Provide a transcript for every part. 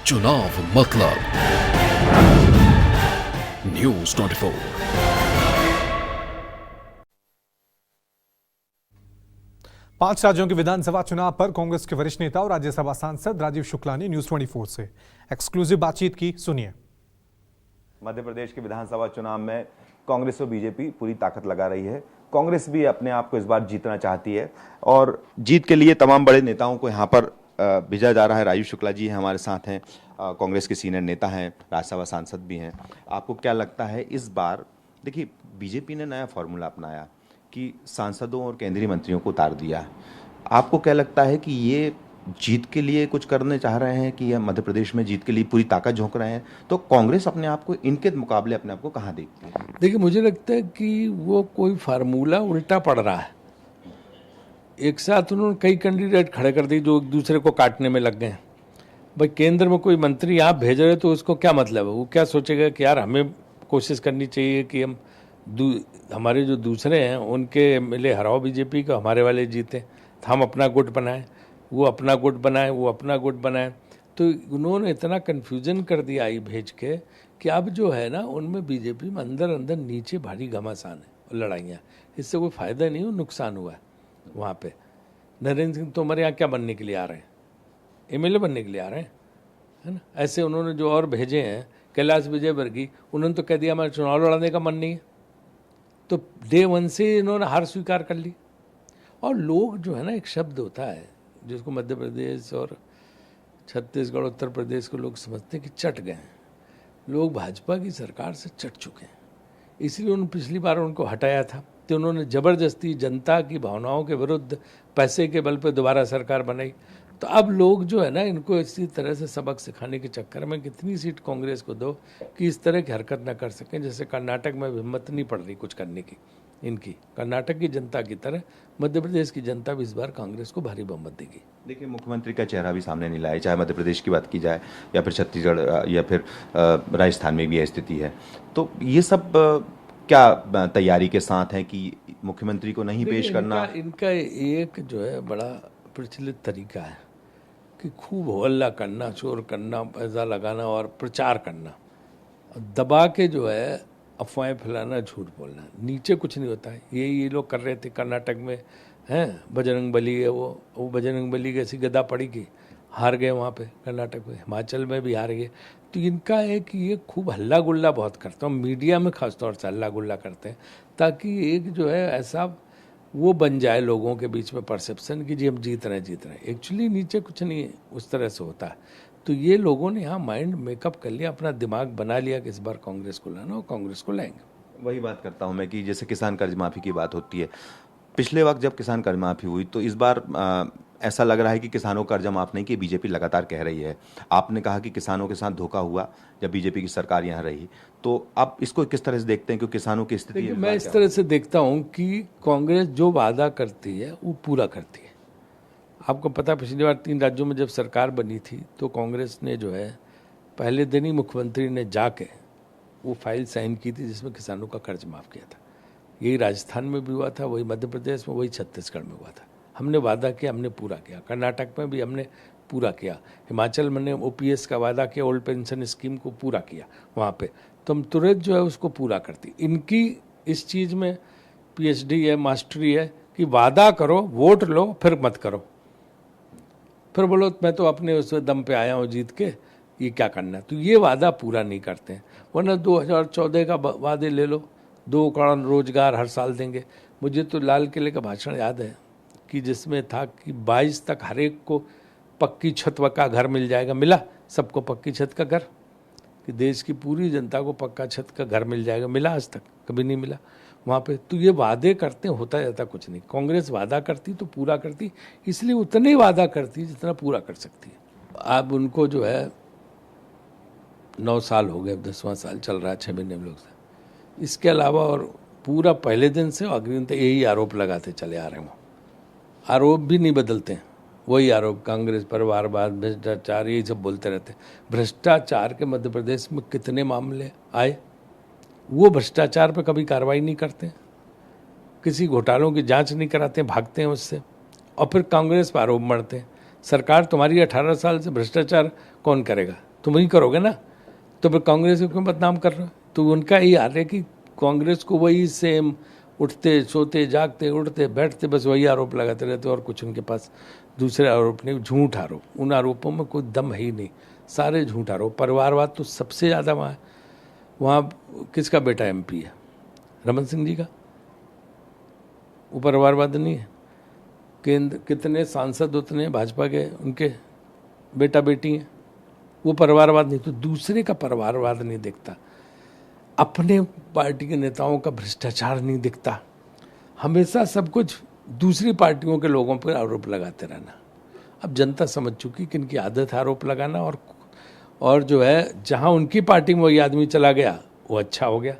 चुनाव मतलब न्यूज 24। पांच राज्यों के विधानसभा चुनाव पर कांग्रेस के वरिष्ठ नेता और राज्यसभा सांसद राजीव शुक्ला ने न्यूज 24 से एक्सक्लूसिव बातचीत की, सुनिए। मध्य प्रदेश के विधानसभा चुनाव में कांग्रेस और बीजेपी पूरी ताकत लगा रही है। कांग्रेस भी अपने आप को इस बार जीतना चाहती है और जीत के लिए तमाम बड़े नेताओं को यहाँ पर भेजा जा रहा है। राजीव शुक्ला जी हमारे साथ हैं, कांग्रेस के सीनियर नेता हैं, राज्यसभा सांसद भी हैं। आपको क्या लगता है इस बार? देखिए, बीजेपी ने नया फॉर्मूला अपनाया कि सांसदों और केंद्रीय मंत्रियों को उतार दिया। आपको क्या लगता है कि ये जीत के लिए कुछ करने चाह रहे हैं कि ये मध्य प्रदेश में जीत के लिए पूरी ताकत झोंक रहे हैं? तो कांग्रेस अपने आप को इनके मुकाबले अपने आप को कहाँ देखती है? देखिए, मुझे लगता है कि वो कोई फार्मूला उल्टा पड़ रहा है। एक साथ उन्होंने कई कैंडिडेट खड़े कर दिए जो एक दूसरे को काटने में लग गए हैं। भाई, केंद्र में कोई मंत्री आप भेज रहे तो उसको क्या मतलब है? वो क्या सोचेगा कि यार हमें कोशिश करनी चाहिए कि हम हमारे जो दूसरे हैं उनके मिले हराओ बीजेपी को, हमारे वाले जीते, तो हम अपना गुट बनाएं, वो अपना गुट बनाए, वो अपना गुट बनाए। तो उन्होंने इतना कन्फ्यूजन कर दिया आई भेज के कि अब जो है ना उनमें बीजेपी में अंदर अंदर नीचे भारी घमासान है, लड़ाइयाँ। इससे कोई फ़ायदा नहीं हो, नुकसान हुआ है वहाँ पे। नरेंद्र सिंह तोमर यहाँ क्या बनने के लिए आ रहे हैं? एमएलए बनने के लिए आ रहे हैं, है ना? ऐसे उन्होंने जो और भेजे हैं, कैलाश विजयवर्गीय, उन्होंने तो कह दिया हमारा चुनाव लड़ने का मन नहीं है। तो डे वन से इन्होंने हार स्वीकार कर ली। और लोग जो है ना, एक शब्द होता है जिसको मध्य प्रदेश और छत्तीसगढ़ उत्तर प्रदेश को लोग समझते हैं कि चट गए हैं। लोग भाजपा की सरकार से चट चुके हैं, इसलिए उन्होंने पिछली बार उनको हटाया था। तो उन्होंने ज़बरदस्ती जनता की भावनाओं के विरुद्ध पैसे के बल पर दोबारा सरकार बनाई। तो अब लोग जो है ना, इनको इसी तरह से सबक सिखाने के चक्कर में कितनी सीट कांग्रेस को दो कि इस तरह की हरकत ना कर सकें। जैसे कर्नाटक में हिम्मत नहीं पड़ रही कुछ करने की इनकी। कर्नाटक की जनता की तरह मध्य प्रदेश की जनता भी इस बार कांग्रेस को भारी बहुमत देगी। देखिए, मुख्यमंत्री का चेहरा भी सामने नहीं लाया, चाहे मध्य प्रदेश की बात की जाए या फिर छत्तीसगढ़ या फिर राजस्थान में भी यह स्थिति है। तो ये सब क्या तैयारी के साथ है कि मुख्यमंत्री को नहीं पेश करना? इनका एक जो है बड़ा प्रचलित तरीका है कि खूब हल्ला करना, शोर करना, पैसा लगाना और प्रचार करना, दबा के जो है अफवाहें फैलाना, झूठ बोलना। नीचे कुछ नहीं होता है। ये लोग कर रहे थे कर्नाटक में, हैं बजरंग बली है, वो बजरंग बली कैसी गदा पड़ी की हार गए वहाँ पे कर्नाटक में। हिमाचल में भी हार गए। तो इनका है कि ये खूब हल्ला गुल्ला बहुत करते हैं, मीडिया में खासतौर से हल्ला गुल्ला करते हैं, ताकि एक जो है ऐसा वो बन जाए लोगों के बीच में परसेप्शन कि जी हम जीत रहे हैं। एक्चुअली नीचे कुछ नहीं उस तरह से होता है। तो ये लोगों ने यहाँ माइंड मेकअप कर लिया, अपना दिमाग बना लिया कि इस बार कांग्रेस को लाना, और कांग्रेस को लाएंगे। वही बात करता हूँ मैं कि जैसे किसान कर्ज माफी की बात होती है, पिछले वक्त जब किसान कर्ज माफी हुई तो इस बार ऐसा लग रहा है कि किसानों का कर्जा माफ नहीं, कि बीजेपी लगातार कह रही है। आपने कहा कि किसानों के साथ धोखा हुआ जब बीजेपी की सरकार यहाँ रही, तो आप इसको किस तरह से देखते हैं कि किसानों की स्थिति? मैं इस तरह से देखता हूँ कि कांग्रेस जो वादा करती है वो पूरा करती है। आपको पता, पिछली बार 3 राज्यों में जब सरकार बनी थी तो कांग्रेस ने जो है पहले दिन ही मुख्यमंत्री ने जाके वो फाइल साइन की थी जिसमें किसानों का कर्ज माफ़ किया था। यही राजस्थान में भी हुआ था, वही मध्य प्रदेश में, वही छत्तीसगढ़ में हुआ था। हमने वादा किया, हमने पूरा किया। कर्नाटक में भी हमने पूरा किया। हिमाचल में ओपीएस का वादा किया, ओल्ड पेंशन स्कीम को पूरा किया वहाँ पे। तो हम तुरंत जो है उसको पूरा करती। इनकी इस चीज़ में पीएचडी है, मास्टरी है कि वादा करो, वोट लो, फिर मत करो, फिर बोलो मैं तो अपने उस दम पे आया हूँ जीत के, ये क्या करना है। तो ये वादा पूरा नहीं करते हैं। वरना 2014 का वादे ले लो, 2 करोड़ रोजगार हर साल देंगे। मुझे तो लाल किले का भाषण याद है कि जिसमें था कि 22 तक हर एक को पक्की छत का घर मिल जाएगा। मिला सबको पक्की छत का घर? कि देश की पूरी जनता को पक्का छत का घर मिल जाएगा? मिला? आज तक कभी नहीं मिला वहाँ पे। तो ये वादे करते होता जाता कुछ नहीं। कांग्रेस वादा करती तो पूरा करती, इसलिए उतने ही वादा करती जितना पूरा कर सकती है। अब उनको जो है 9 साल हो गए, 10वां साल चल रहा है 6 महीने में लोग से। इसके अलावा और पूरा पहले दिन से अग्रिम तक यही आरोप लगाते चले आ रहे हैं। वो आरोप भी नहीं बदलते हैं, वही आरोप कांग्रेस परिवारवाद, भ्रष्टाचार, यही सब बोलते रहते हैं। भ्रष्टाचार के मध्य प्रदेश में कितने मामले आए? वो भ्रष्टाचार पर कभी कार्रवाई नहीं करते, किसी घोटालों की जांच नहीं कराते, भागते हैं उससे, और फिर कांग्रेस पर आरोप मढ़ते हैं। सरकार तुम्हारी 18 साल से भ्रष्टाचार कौन करेगा? तुम वही करोगे ना, तो फिर कांग्रेस को क्यों बदनाम कर रहे हो? तो उनका यही हाल है कि कांग्रेस को वही सेम उठते सोते जागते उठते बैठते बस वही आरोप लगाते रहते, और कुछ उनके पास दूसरे आरोप नहीं, झूठ आरोप। उन आरोपों में कोई दम है ही नहीं, सारे झूठ आरोप। परिवारवाद तो सबसे ज़्यादा वहाँ है। वहाँ किसका बेटा MP है? रमन सिंह जी का। वो परिवारवाद नहीं है? केंद्र कितने सांसद उतने भाजपा के उनके बेटा बेटी हैं, वो परिवारवाद नहीं। तो दूसरे का परिवारवाद नहीं दिखता, अपने पार्टी के नेताओं का भ्रष्टाचार नहीं दिखता, हमेशा सब कुछ दूसरी पार्टियों के लोगों पर आरोप लगाते रहना। अब जनता समझ चुकी कि इनकी आदत है आरोप लगाना, और जो है जहां उनकी पार्टी में वही आदमी चला गया वो अच्छा हो गया।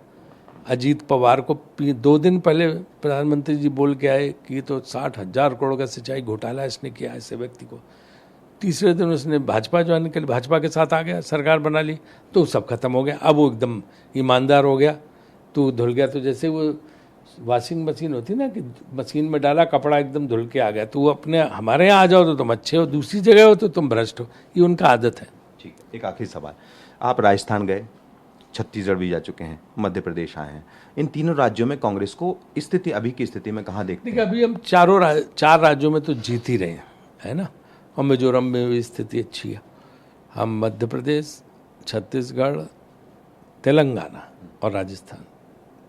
अजीत पवार को 2 दिन पहले प्रधानमंत्री जी बोल के आए कि तो 60,000 करोड़ का सिंचाई घोटाला इसने किया, ऐसे व्यक्ति को। तीसरे दिन उसने भाजपा ज्वाइन कर ली, भाजपा के साथ आ गया, सरकार बना ली, तो सब खत्म हो गया। अब वो एकदम ईमानदार हो गया, तो धुल गया। तो जैसे वो वॉशिंग मशीन होती ना, कि मशीन में डाला कपड़ा एकदम धुल के आ गया, तो वो अपने हमारे यहाँ आ जाओ तो तुम अच्छे हो, दूसरी जगह हो तो तुम भ्रष्ट हो। ये उनका आदत है। ठीक है, एक आखिरी सवाल। आप राजस्थान गए, छत्तीसगढ़ भी जा चुके हैं, मध्य प्रदेश आए हैं, इन तीनों राज्यों में कांग्रेस को स्थिति अभी की स्थिति में कहाँ देखते हैं? देखिए, अभी हम 4 राज्यों में तो जीत ही रहे हैं, है ना। और मिजोरम में भी स्थिति अच्छी है। हम मध्य प्रदेश, छत्तीसगढ़, तेलंगाना और राजस्थान,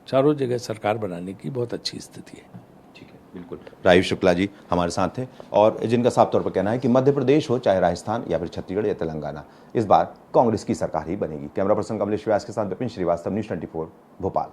चारों जगह सरकार बनाने की बहुत अच्छी स्थिति है। ठीक है, बिल्कुल। राजीव शुक्ला जी हमारे साथ हैं, और जिनका साफ तौर पर कहना है कि मध्य प्रदेश हो, चाहे राजस्थान या फिर छत्तीसगढ़ या तेलंगाना, इस बार कांग्रेस की सरकार ही बनेगी। कैमरा पर्सन कमलेश व्यास के साथ विपिन श्रीवास्तव, न्यूज़ 24 भोपाल।